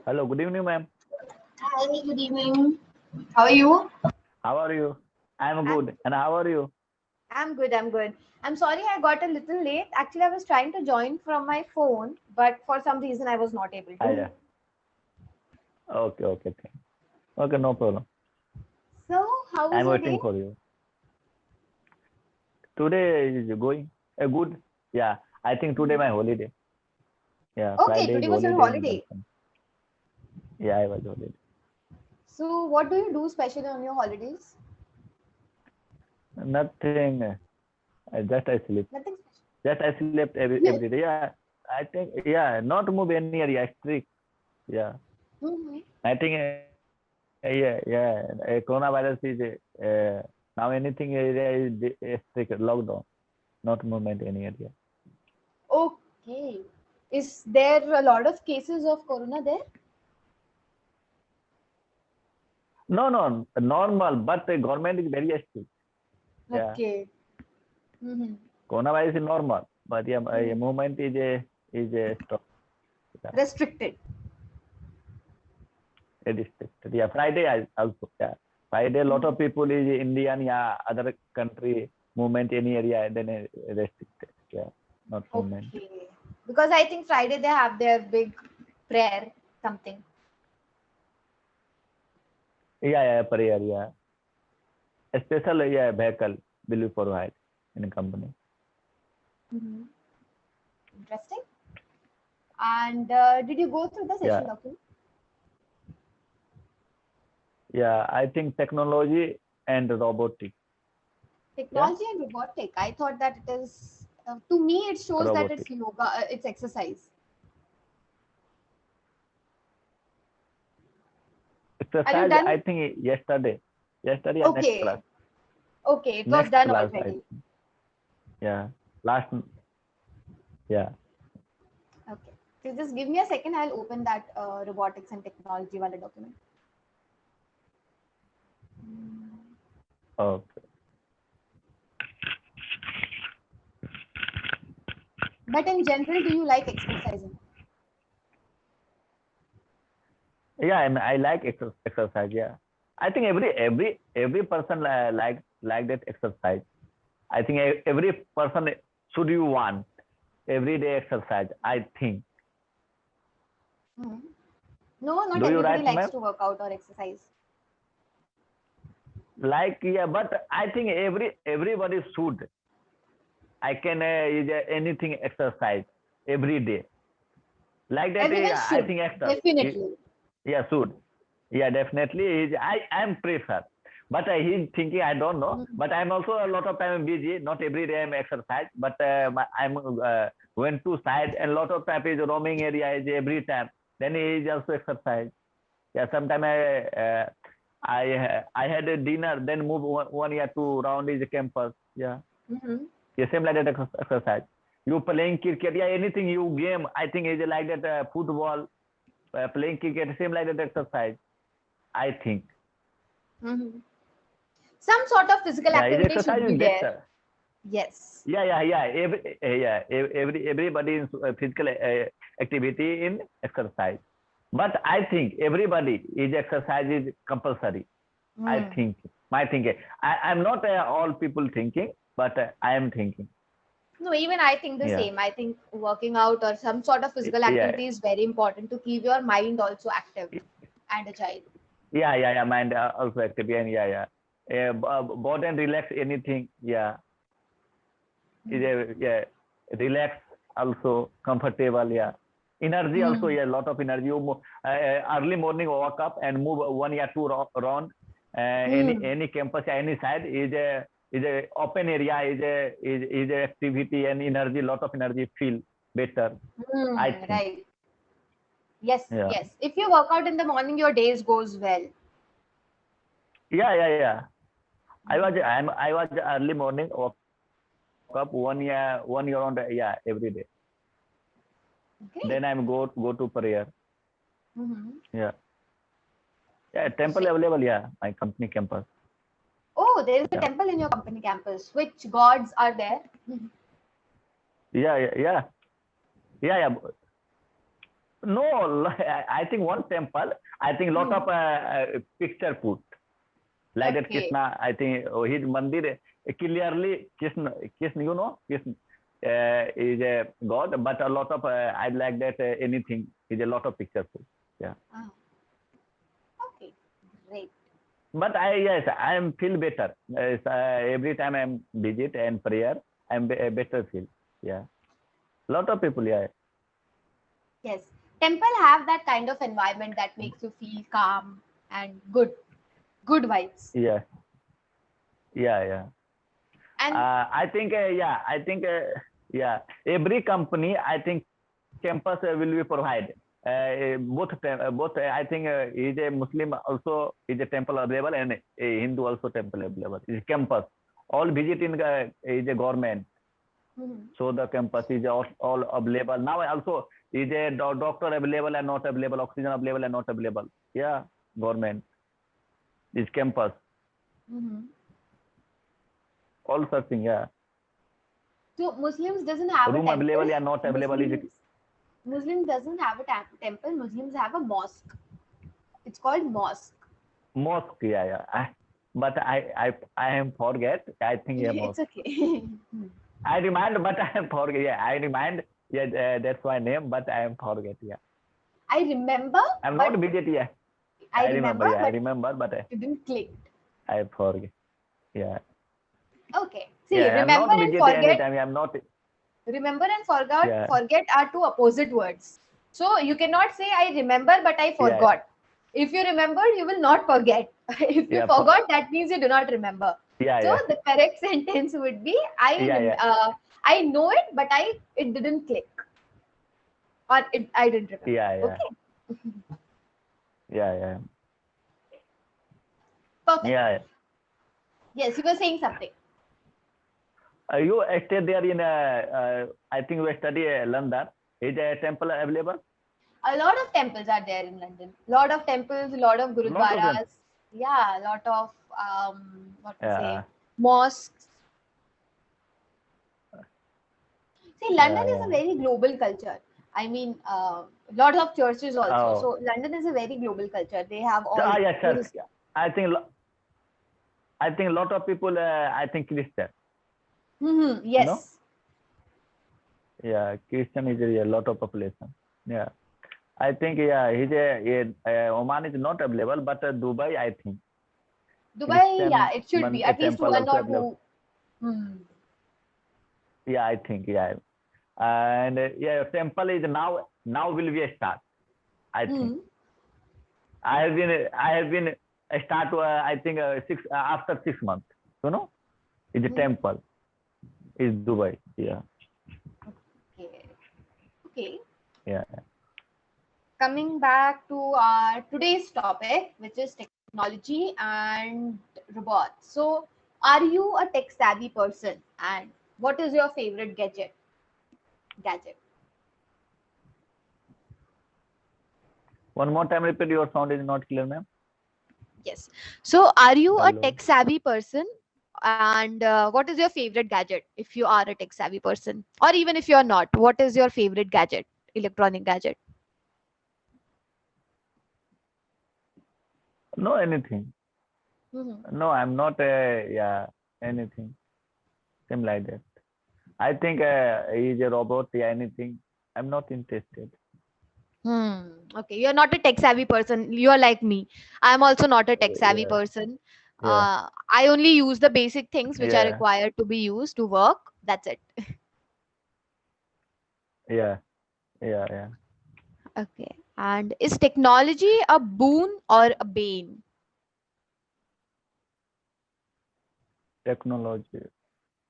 Hello, good evening, ma'am. Hi, good evening. How are you? How are you? I'm I'm good. And how are you? I'm good. I'm good. I'm sorry I got a little late. Actually, I was trying to join from my phone, but for some reason I was not able Ah, to. yeah. Okay, okay, okay. Okay, no problem. So, how was I'm your waiting day? for you. Today is going good. Yeah, I think today my Mhm. holiday. Yeah, Okay, Friday is today was your holiday in holiday. Wisconsin. Yeah, I was holiday. So, what do you do specially on your holidays? Nothing. Just I sleep. Nothing Just I slept special. every day. Yeah, I think yeah, not move any area strict. Yeah, Mhm. I think coronavirus is now anything area is strict lockdown, not movement any area. Okay. Is there a lot of cases of corona there? No, no, normal, but the government is very strict. Yeah, Okay. Mm-hmm. coronavirus is normal, but yeah, Mm. movement is a stop. Yeah, Restricted. it is strict. Yeah, Friday also. Yeah, Friday a lot Mhm. of people is Indian, yeah, other country movement any area then restricted. Yeah, not movement. Okay. Because I think Friday they have their big prayer, something. Yeah, yeah, prayer. Yeah, a special yeah vehicle will be provided in a company. Hmm. Interesting. And did you go through the session Yeah, document? yeah, I think technology and robotics. Yeah, Technology and robotic. I thought that it is, to me, it shows that it's robotics. yoga, it's exercise. Are you Exercise, done? I think yesterday or next class. Okay. Okay. It was Next done class, I already. think. Yeah, last, yeah, Okay. So just give me a second. I'll open that robotics and technology wala document. okay. But in general, do you like exercising? Yeah, I like exercise. Yeah, I think every person like that exercise. I think every person should you want everyday exercise. I think. Hmm. No, not Do you everybody right, likes ma'am? to work out or exercise. Like yeah, but I think everybody should. I can is anything exercise every day. Like that, Everyone I should, think extra. definitely. Yeah, should. Yeah, definitely. I am prefer. But he's thinking, I don't know. Mhm. But I'm also a lot of time busy. Not every day I'm exercise. But I'm went to side and lot of time is roaming area is every time. Then he is also exercise. Yeah, sometime I had a dinner, then move 1 year to round is campus. Yeah. Mhm. Yeah, same like that exercise. You playing cricket, yeah, anything you game, I think is like that football, playing cricket, same like that exercise. I think. Mhm. Some sort of physical Yeah, is activity exercise should be is there. better. Yes. Yeah. Everybody in physical activity in exercise. But I think everybody is exercise is compulsory. I Mm. think my thinking. I'm not all people thinking, but I am thinking. No, even I think the Yeah, same. I think working out or some sort of physical yeah, activity is very important to keep your mind also active and agile. yeah. Mind also active. And body and relax anything. Yeah, is Mm. yeah, relax also comfortable. Yeah, energy also. Mm. Yeah, lot of energy. Early morning walk up and move 1 year to round. Mm. Any campus, any side is a open area. Is a activity and energy. Lot of energy feel better. I Mm. think. Right. Yes, Yeah, yes. If you work out in the morning, your days goes well. yeah. Mm. I was early morning walk up 1 year 1 year on yeah every day. Then Great. I'm go to prayer. Mm-hmm. Yeah, yeah. Temple Interesting. available. Yeah, my company campus. Oh, there is a Yeah, temple in your company campus. Which gods are there? yeah. Yeah. No, I think one temple. I think lot of picture put like that Okay. Krishna. I think his mandir clearly Krishna, you know, Krishna is a god, but a lot of I like that anything is a lot of picture put. Yeah. Ah, okay. Great. But yes, I am feel better. Every time I'm visit and prayer, I'm better feel. Yeah. Lot of people. Yeah. Yes. Temple have that kind of environment that makes you feel calm and good. Good vibes. Yeah. Yeah. Yeah. And I think, yeah, I think, yeah, every company, I think campus will be provide. Both, I think is a Muslim also is a temple available and a Hindu also temple available. Is campus. All visit in is a government. mhm. So the campus is all available. Now also is a doctor available and not available, oxygen available and not available. Yeah, government is campus. Mhm. All searching, yeah. So Muslims doesn't have a Room temple. available or not available is Muslims doesn't have a temple. Muslims have a mosque. It's called mosque. mosque. Yeah, yeah. I am forget. I think yeah, It's mosque. okay. I remind, but I am forget. Yeah, I remind. Yeah, that's my name, but I am forget. Yeah, I remember, I'm not but visit. Yeah, I I remember. remember, Yeah, I but remember, but it didn't click. I forget. Yeah, Okay. See, yeah. I'm remember not and visit forget. anytime. I'm not. Remember and forget. Yeah, Forget are two opposite words. So you cannot say I remember, but I yeah, forgot. If you remember, you will not forget. If you yeah, forgot, that means you do not remember. yeah, So yeah, the correct sentence would be yeah, yeah, I know it, but it didn't click, or I didn't remember. yeah, yeah, Okay. yeah, yeah, Perfect. yeah. Yes, you were saying something. You stay there in. I think you study London. Is a temple available? A lot of temples are there in London. Lot of temples, a lot of Lot of them. gurudwaras. Yeah, a lot of what we say, Yeah, mosques. See, London yeah, is a yeah. very global culture. I mean, lot of churches also. Oh, So London is a very global culture. They have so, all. yeah, There sir. is. I think I think a lot of people. I think Christian. Mhm, You know. yes. Yeah, Christian is a lot of population. Yeah, I think yeah, Oman is not available, but Dubai, I think Dubai, yeah, Christian it should be a at least temple one also or available. two. Hmm. Yeah, I think yeah, and yeah, temple is now will be a start. I think Hmm. I have been a start. I think six after 6 months. You know, is a Hmm. temple is Dubai. Yeah, Okay. Okay. yeah. Coming back to our today's topic, which is technology and robots. So, are you a tech savvy person? And what is your favorite Gadget. One more time, repeat. Your sound is not clear, ma'am. Yes. So, are you a Hello. tech savvy person? And what is your favorite gadget if you are a tech savvy person? Or even if you're not, what is your favorite electronic gadget? No, anything. Hmm. No, I'm not. Yeah, anything. Same like that. I think he's a robot. Yeah, anything. I'm not interested. Hmm. Okay, you're not a tech savvy person. You are like me. I'm also not a tech savvy Yeah, person. yeah, I only use the basic things which are yeah, required to be used to work. That's it. yeah, yeah, yeah. Okay. And is technology a boon or a bane? Technology.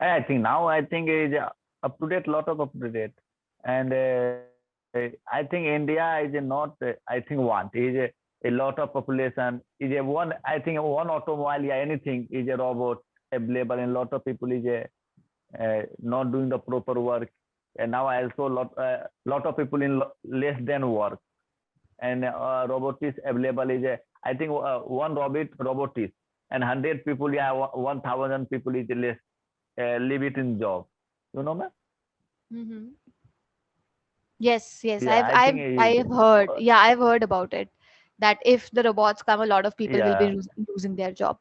I think now I think is up to date. Lot of up to date. And I think India is not. I think a lot of population is a one. I think one automobile. Yeah, anything is a robot available, and lot of people is a not doing the proper work. And now also lot of people in less than work. And robot is available is a, I think one robot is and 100 people, yeah, 1,000 people is less leave it in job. You know, man? Hmm. Yes, yes. Yeah, I think I've heard. Yeah, I've heard about it. That if the robots come, a lot of people will be yeah. losing their job.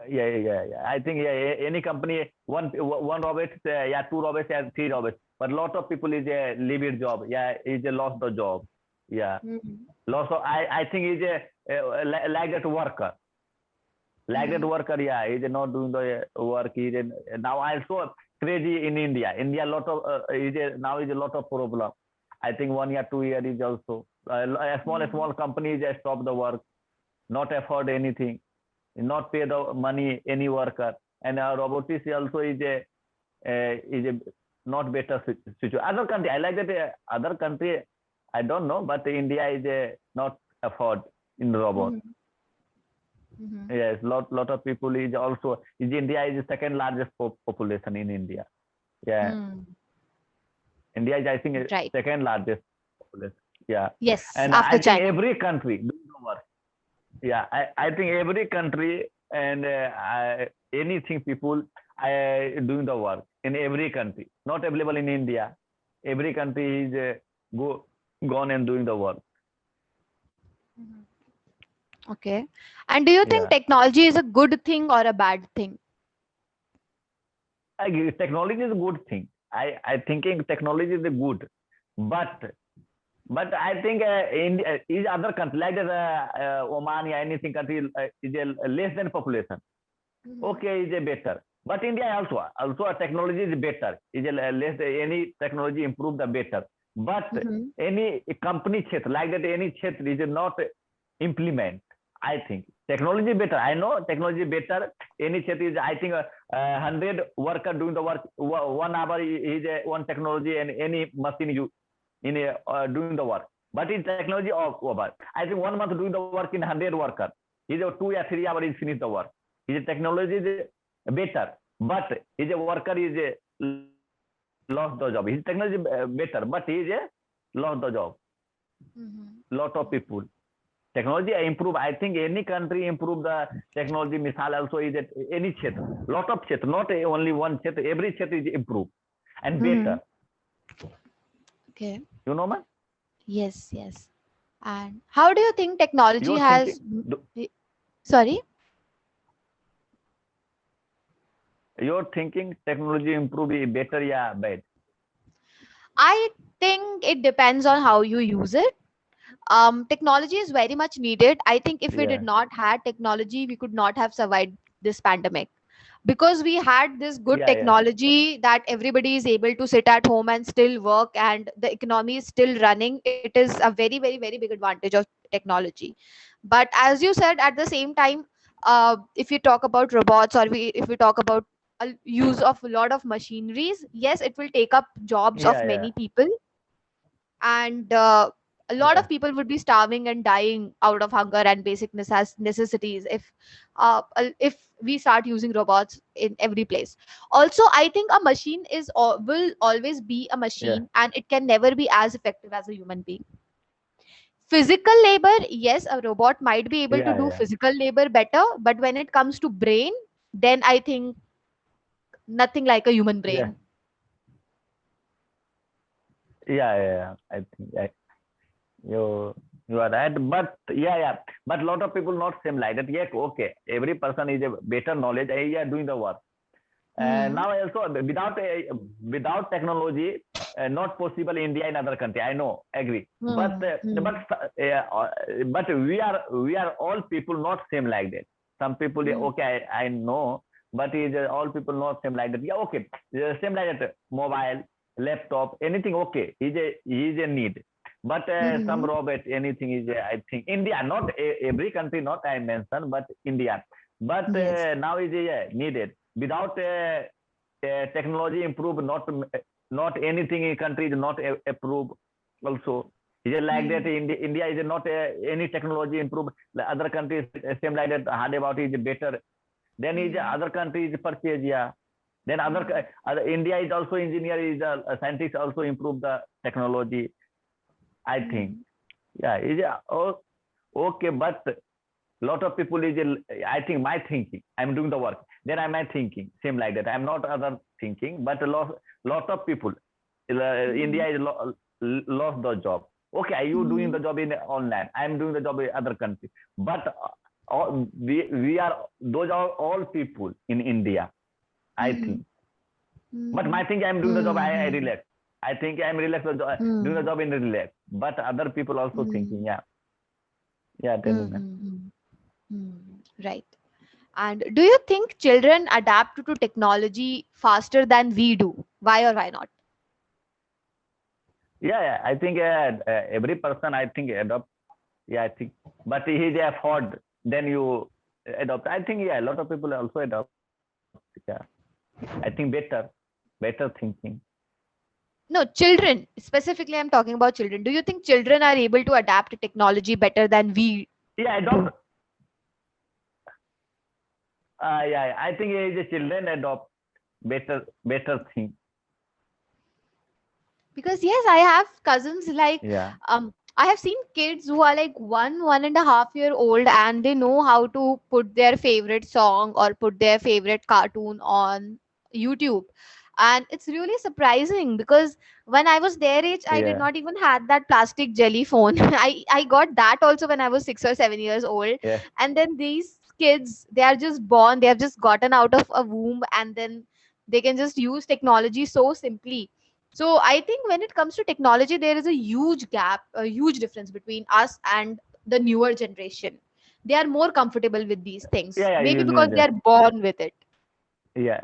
Yeah. I think yeah, any company one robot, yeah, two robots, yeah, three robots, but lot of people is a leave it job. Yeah, is a lost the job. Yeah, Mm-hmm. lost. I think is a like that worker, like that Mm-hmm. worker. Yeah, is not doing the work. Is now also crazy in India. India lot of now is a lot of problem. I think 1 year, 2 year is also a small company is stop the work, not afford anything, not pay the money any worker, and robotics also is a not better situation. Other country, I like that. Other country, I don't know, but India is not afford in robot. Mm-hmm. Mm-hmm. Yes, lot of people is also is India is the second largest population in India. Yeah, Mm. India is I think Right. second largest population. Yeah, Yes, and after I think China. every country do the work. Yeah, I think every country and anything people doing the work in every country, not available in India. Every country is go gone and doing the work. Mhm. Okay. And do you think Yeah, technology is a good thing or a bad thing? technology is a good thing. I thinking technology is a good, but I think India is other country like that, Oman or anything country is a less than population. Mm-hmm. Okay, is a better. But India also a technology is better. Is a less any technology improve the better. But Mm-hmm. any company क्षेत्र like that any क्षेत्र is not implement. I think technology better. I know technology better. Any क्षेत्र is I think 100 worker doing the work 1 hour is one technology and any machine you in doing the work. But in technology over. I think 1 month doing the work in 100 worker. Is a 2 or 3 hours is finish the work. Is a technology is better, but is a worker is lost the job. His technology better, but he is a lost the job. Mm-hmm. Lot of people. Technology improve. I think any country improve the technology. Misal also is that any क्षेत्र, lot of क्षेत्र, not only one क्षेत्र. Every क्षेत्र is improve and Mm-hmm. better. Okay. You know, man. Yes, yes. And how do you think technology You're has, thinking. sorry? You're thinking technology improve is better, yeah, bad. I think it depends on how you use it. Technology is very much needed. I think if we did Yeah, not had technology, we could not have survived this pandemic, because we had this good yeah. technology that everybody is able to sit at home and still work, and the economy is still running. It is a very, very, very big advantage of technology. But as you said, at the same time, if you talk about robots, or if we talk about a use of a lot of machineries, yes, it will take up jobs of Yeah. many people, and a lot Yeah. of people would be starving and dying out of hunger and basic necessities if we start using robots in every place. Also, I think a machine will always be a Yeah. machine, and it can never be as effective as a human being. Physical labor, yes, a robot might be able to do Yeah. physical labor better, but when it comes to brain, then I think nothing like a human Yeah. brain. Yeah. I think you you are right. But yeah. But lot of people not same like that. Yeah, okay. Every person is a better knowledge. Yeah, doing the work. Hmm. Now also without technology, not possible India and other country. I know, agree. But Hmm. Hmm. we are all people not same like that. Some people Hmm. okay, I know, but is all people not same like that. Yeah, okay, same like that. Mobile, laptop, anything okay. Is a need. But some Hmm. robot, anything is I think India, not every country, not I mentioned, but India. But Yes. now is needed without technology improve, not anything in country is not approve also. Is it like that Hmm. India is not any technology improve, the other countries same like that hard about is better, then is Hmm. other countries purchase, yeah, then Hmm. other India is also engineer, is a scientist also improve the technology, I think. Hmm. Yeah, is okay, but lot of people is I think my thinking, I'm doing the work, then I my thinking same like that, I'm not other thinking, but a lot of people, India is lost the job. Okay, are you doing the Mhm. job in online? I am doing the job in other country. But we are, those are all people in India, I Mhm. think. But my Mhm. thing, I am doing the job, I Mhm. relax. I think I am relaxed, doing the Mhm. job in relax. But other people also thinking, Mhm. yeah, tell me, man. Mhm. Mhm. Right. And do you think children adapt to technology faster than we do? Why or why not? Yeah, I think every person, I think, adopt. Yeah, I think. But he is afford, then you adopt. I think, yeah, a lot of people also adopt. Yeah, I think better thinking. No, children. Specifically, I'm talking about children. Do you think children are able to adapt to technology better than we Yeah, do? adopt. Yeah, I think the children adopt better thing. Because yes, I have cousins like Yeah, I have seen kids who are like 1.5 year old and they know how to put their favorite song or put their favorite cartoon on YouTube. And it's really surprising because when I was their age, I did yeah, not even had that plastic jelly phone. I got that also when I was 6 or 7 years old. yeah, And then these kids, they are just born, they have just gotten out of a womb and then they can just use technology so simply. So I think when it comes to technology, there is a huge gap, a huge difference between us and the newer generation. They are more comfortable with these things, yeah. maybe You because know they that. are born with it. Yeah,